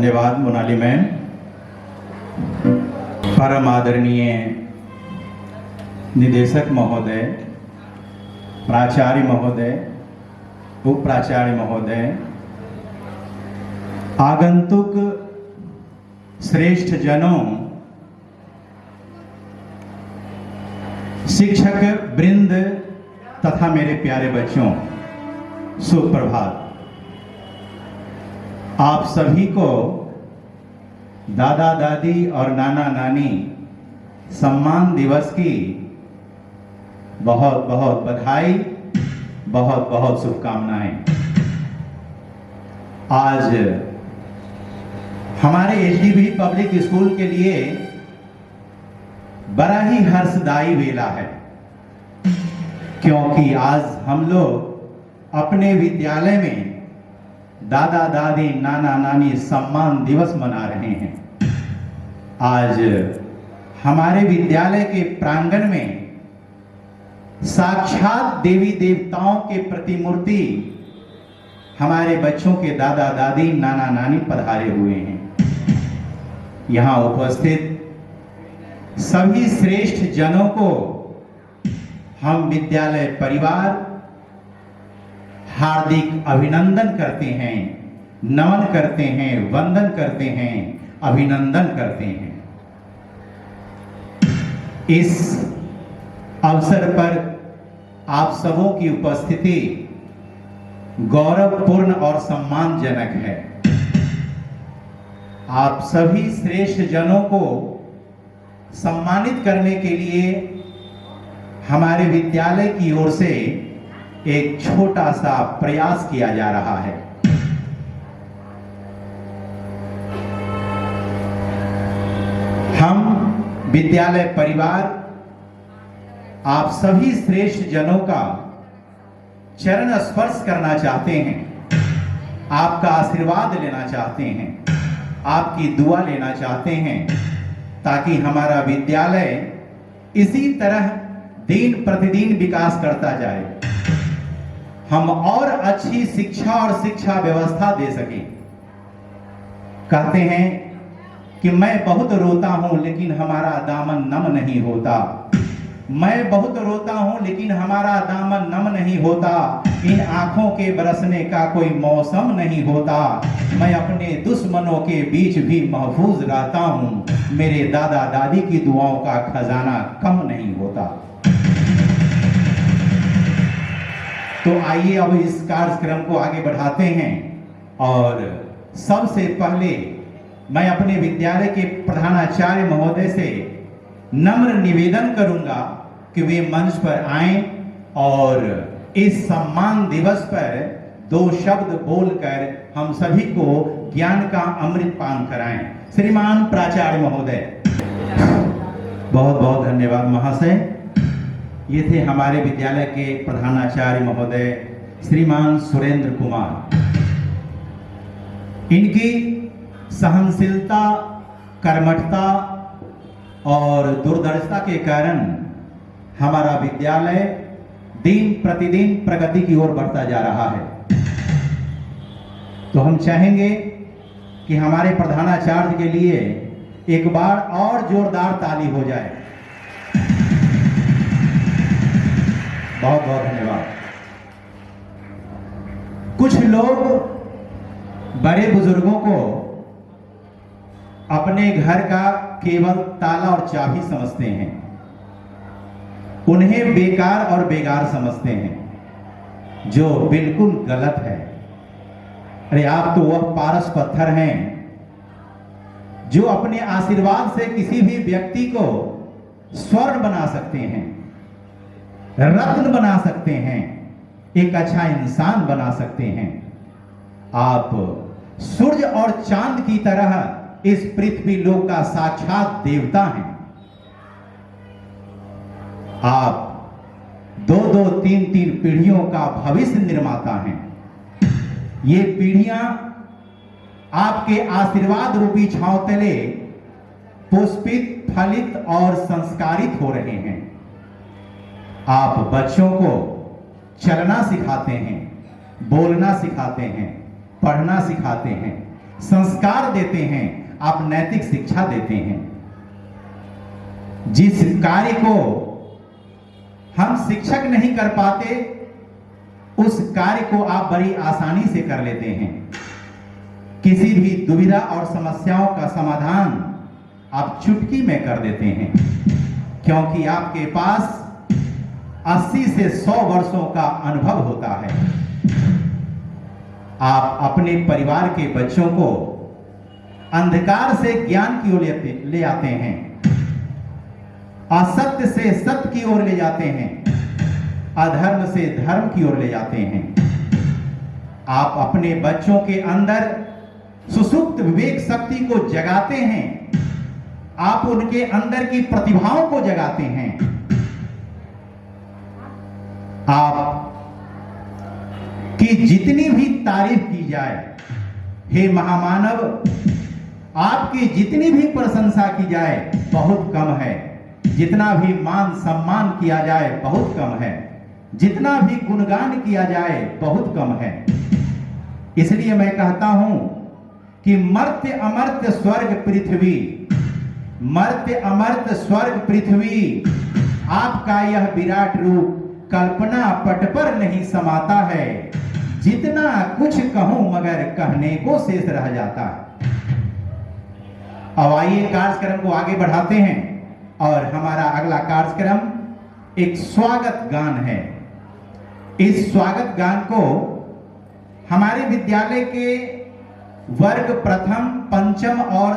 धन्यवाद मोनाली मैम। परम आदरणीय निदेशक महोदय, प्राचार्य महोदय, उप प्राचार्य महोदय, आगंतुक श्रेष्ठ जनों, शिक्षक वृंद तथा मेरे प्यारे बच्चों, सुप्रभात। आप सभी को दादा दादी और नाना नानी सम्मान दिवस की बहुत बहुत बधाई, बहुत बहुत शुभकामनाएं। आज हमारे एचडीवी पब्लिक स्कूल के लिए बड़ा ही हर्षदायी वेला है, क्योंकि आज हम लोग अपने विद्यालय में दादा दादी नाना नानी सम्मान दिवस मना रहे हैं। आज हमारे विद्यालय के प्रांगण में साक्षात देवी देवताओं के प्रतिमूर्ति हमारे बच्चों के दादा दादी नाना नानी पधारे हुए हैं। यहाँ उपस्थित सभी श्रेष्ठ जनों को हम विद्यालय परिवार हार्दिक अभिनंदन करते हैं, नमन करते हैं, वंदन करते हैं, अभिनंदन करते हैं। इस अवसर पर आप सबों की उपस्थिति गौरवपूर्ण और सम्मानजनक है। आप सभी श्रेष्ठ जनों को सम्मानित करने के लिए हमारे विद्यालय की ओर से एक छोटा सा प्रयास किया जा रहा है। हम विद्यालय परिवार आप सभी श्रेष्ठ जनों का चरण स्पर्श करना चाहते हैं, आपका आशीर्वाद लेना चाहते हैं, आपकी दुआ लेना चाहते हैं, ताकि हमारा विद्यालय इसी तरह दिन प्रतिदिन विकास करता जाए, हम और अच्छी शिक्षा और शिक्षा व्यवस्था दे सकें। कहते हैं कि मैं बहुत रोता हूं लेकिन हमारा दामन नम नहीं होता। मैं बहुत रोता हूं लेकिन हमारा दामन नम नहीं होता। इन आंखों के बरसने का कोई मौसम नहीं होता। मैं अपने दुश्मनों के बीच भी महफूज रहता हूं। मेरे दादा दादी की दुआओं का खजाना कम नहीं होता। तो आइए अब इस कार्यक्रम को आगे बढ़ाते हैं और सबसे पहले मैं अपने विद्यालय के प्रधानाचार्य महोदय से नम्र निवेदन करूंगा कि वे मंच पर आएं और इस सम्मान दिवस पर 2 शब्द बोलकर हम सभी को ज्ञान का अमृत पान कराएं। श्रीमान प्राचार्य महोदय। बहुत बहुत धन्यवाद महाशय। ये थे हमारे विद्यालय के प्रधानाचार्य महोदय श्रीमान सुरेंद्र कुमार। इनकी सहनशीलता, कर्मठता और दूरदर्शिता के कारण हमारा विद्यालय दिन प्रतिदिन प्रगति की ओर बढ़ता जा रहा है। तो हम चाहेंगे कि हमारे प्रधानाचार्य के लिए एक बार और जोरदार ताली हो जाए। बहुत बहुत धन्यवाद। कुछ लोग बड़े बुजुर्गों को अपने घर का केवल ताला और चाबी समझते हैं, उन्हें बेकार और बेगार समझते हैं, जो बिल्कुल गलत है। अरे आप तो वह पारस पत्थर हैं जो अपने आशीर्वाद से किसी भी व्यक्ति को स्वर्ण बना सकते हैं, रत्न बना सकते हैं, एक अच्छा इंसान बना सकते हैं। आप सूर्य और चांद की तरह इस पृथ्वी लोक का साक्षात देवता हैं। आप 2-2, 3-3 पीढ़ियों का भविष्य निर्माता हैं। ये पीढ़ियां आपके आशीर्वाद रूपी छांव तले पुष्पित, फलित और संस्कारित हो रहे हैं। आप बच्चों को चलना सिखाते हैं, बोलना सिखाते हैं, पढ़ना सिखाते हैं, संस्कार देते हैं, आप नैतिक शिक्षा देते हैं। जिस कार्य को हम शिक्षक नहीं कर पाते, उस कार्य को आप बड़ी आसानी से कर लेते हैं। किसी भी दुविधा और समस्याओं का समाधान आप चुटकी में कर देते हैं, क्योंकि आपके पास 80 से 100 वर्षों का अनुभव होता है। आप अपने परिवार के बच्चों को अंधकार से ज्ञान की ओर ले आते हैं, असत्य से सत्य की ओर ले जाते हैं, अधर्म से धर्म की ओर ले जाते हैं। आप अपने बच्चों के अंदर सुसुप्त विवेक शक्ति को जगाते हैं, आप उनके अंदर की प्रतिभाओं को जगाते हैं। आप की जितनी भी तारीफ की जाए, हे महामानव, आपकी जितनी भी प्रशंसा की जाए बहुत कम है। जितना भी मान सम्मान किया जाए बहुत कम है, जितना भी गुणगान किया जाए बहुत कम है। इसलिए मैं कहता हूं कि मर्त्य अमर्त्य स्वर्ग पृथ्वी, मर्त्य अमर्त्य स्वर्ग पृथ्वी, आपका यह विराट रूप कल्पना पट पर नहीं समाता है। जितना कुछ कहूं मगर कहने को शेष रह जाता है। अब आइए कार्यक्रम को आगे बढ़ाते हैं और हमारा अगला कार्यक्रम एक स्वागत गान है। इस स्वागत गान को हमारे विद्यालय के वर्ग प्रथम, पंचम और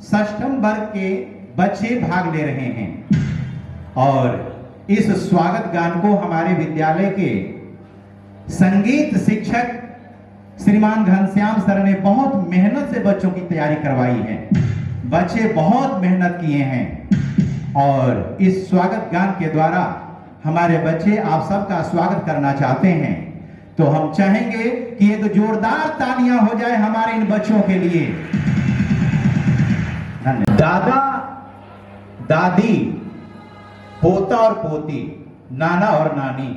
षष्ठम वर्ग के बच्चे भाग ले रहे हैं और इस स्वागत गान को हमारे विद्यालय के संगीत शिक्षक श्रीमान घनश्याम सर ने बहुत मेहनत से बच्चों की तैयारी करवाई है। बच्चे बहुत मेहनत किए हैं और इस स्वागत गान के द्वारा हमारे बच्चे आप सबका स्वागत करना चाहते हैं। तो हम चाहेंगे कि एक जोरदार तालियां हो जाए हमारे इन बच्चों के लिए। दादा, दादी, पोता और पोती, नाना और नानी,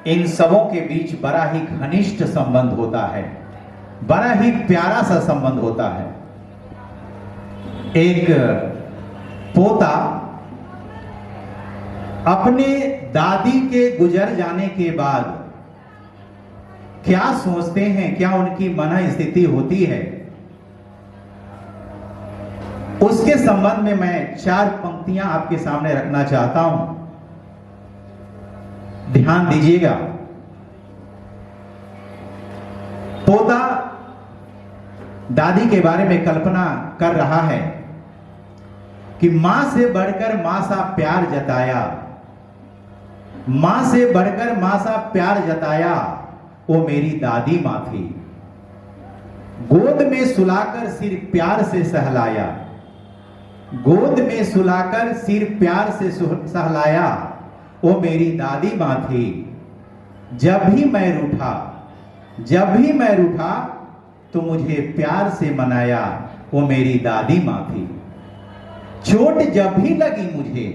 इन सबों के बीच बड़ा ही घनिष्ठ संबंध होता है, बड़ा ही प्यारा सा संबंध होता है। एक पोता अपने दादी के गुजर जाने के बाद क्या सोचते हैं, क्या उनकी मन स्थिति होती है, उसके संबंध में मैं 4 पंक्तियां आपके सामने रखना चाहता हूं। ध्यान दीजिएगा। पोता दादी के बारे में कल्पना कर रहा है कि मां से बढ़कर मां सा प्यार जताया, मां से बढ़कर मां सा प्यार जताया, वो मेरी दादी मां थी। गोद में सुलाकर सिर प्यार से सहलाया, गोद में सुलाकर सिर प्यार से सहलाया, वो मेरी दादी मां थी। जब भी मैं रूठा, जब भी मैं रूठा तो मुझे प्यार से मनाया, वो मेरी दादी मां थी। चोट जब भी लगी मुझे,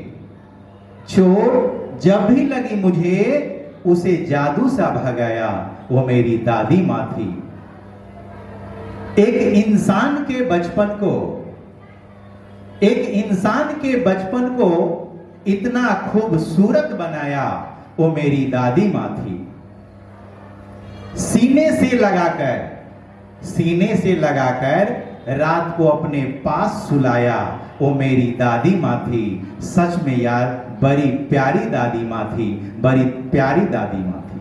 चोट जब भी लगी मुझे, उसे जादू सा भगाया, वो मेरी दादी मां थी। एक इंसान के बचपन को, एक इंसान के बचपन को इतना खूबसूरत बनाया, वो मेरी दादी मां थी। सीने से लगाकर, सीने से लगाकर रात को अपने पास सुलाया, वो मेरी दादी मां थी। सच में यार बड़ी प्यारी दादी मां थी, बड़ी प्यारी दादी मां थी।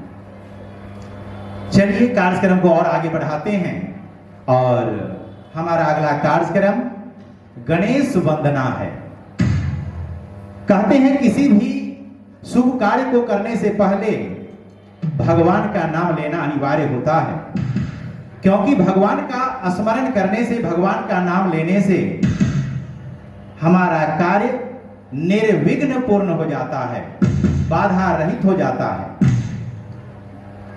चलिए कार्यक्रम को और आगे बढ़ाते हैं और हमारा अगला कार्यक्रम गणेश वंदना है। कहते हैं किसी भी शुभ कार्य को करने से पहले भगवान का नाम लेना अनिवार्य होता है, क्योंकि भगवान का स्मरण करने से, भगवान का नाम लेने से हमारा कार्य निर्विघ्न पूर्ण हो जाता है, बाधा रहित हो जाता है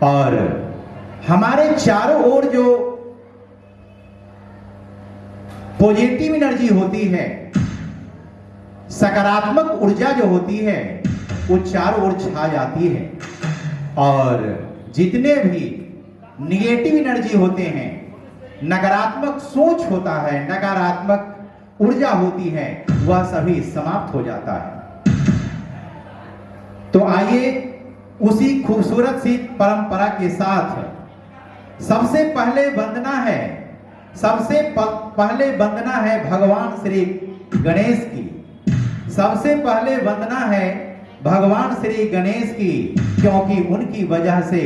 और हमारे चारों ओर जो पॉजिटिव एनर्जी होती है, सकारात्मक ऊर्जा जो होती है, वो चारों ओर छा जाती है और जितने भी निगेटिव एनर्जी होते हैं नकारात्मक सोच होता है, नकारात्मक ऊर्जा होती है, वह सभी समाप्त हो जाता है। तो आइए उसी खूबसूरत सी परंपरा के साथ सबसे पहले वंदना है भगवान श्री गणेश की। सबसे पहले वंदना है भगवान श्री गणेश की, क्योंकि उनकी वजह से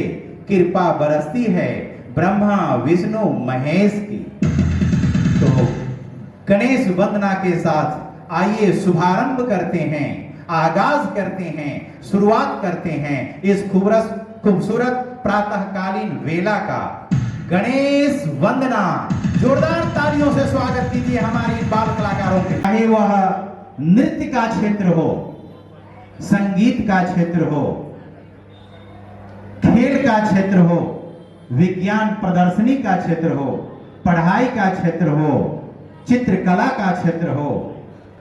कृपा बरसती है ब्रह्मा विष्णु महेश की। तो गणेश वंदना के साथ आइए शुभारंभ करते हैं, आगाज करते हैं, शुरुआत करते हैं इस खूबसूरत प्रातःकालीन वेला का। गणेश वंदना, जोरदार तालियों से स्वागत कीजिए हमारे इन बाल कलाकारों के। चाहे वह नृत्य का क्षेत्र हो, संगीत का क्षेत्र हो, खेल का क्षेत्र हो, विज्ञान प्रदर्शनी का क्षेत्र हो, पढ़ाई का क्षेत्र हो, चित्रकला का क्षेत्र हो,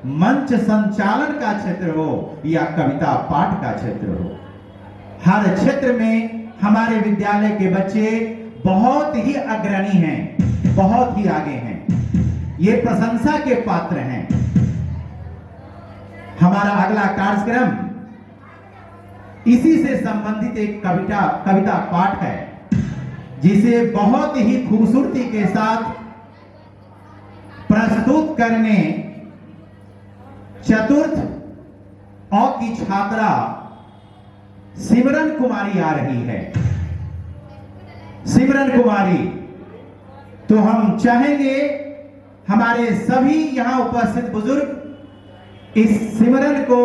मंच संचालन का क्षेत्र हो या कविता पाठ का क्षेत्र हो, हर क्षेत्र में हमारे विद्यालय के बच्चे बहुत ही अग्रणी हैं, बहुत ही आगे हैं, ये प्रशंसा के पात्र हैं। हमारा अगला कार्यक्रम इसी से संबंधित एक कविता पाठ है, जिसे बहुत ही खूबसूरती के साथ प्रस्तुत करने चतुर्थ औ की छात्रा सिमरन कुमारी आ रही है। सिमरन कुमारी, तो हम चाहेंगे हमारे सभी यहां उपस्थित बुजुर्ग इस सिमरन को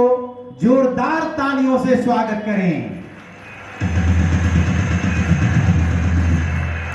जोरदार तालियों से स्वागत करें।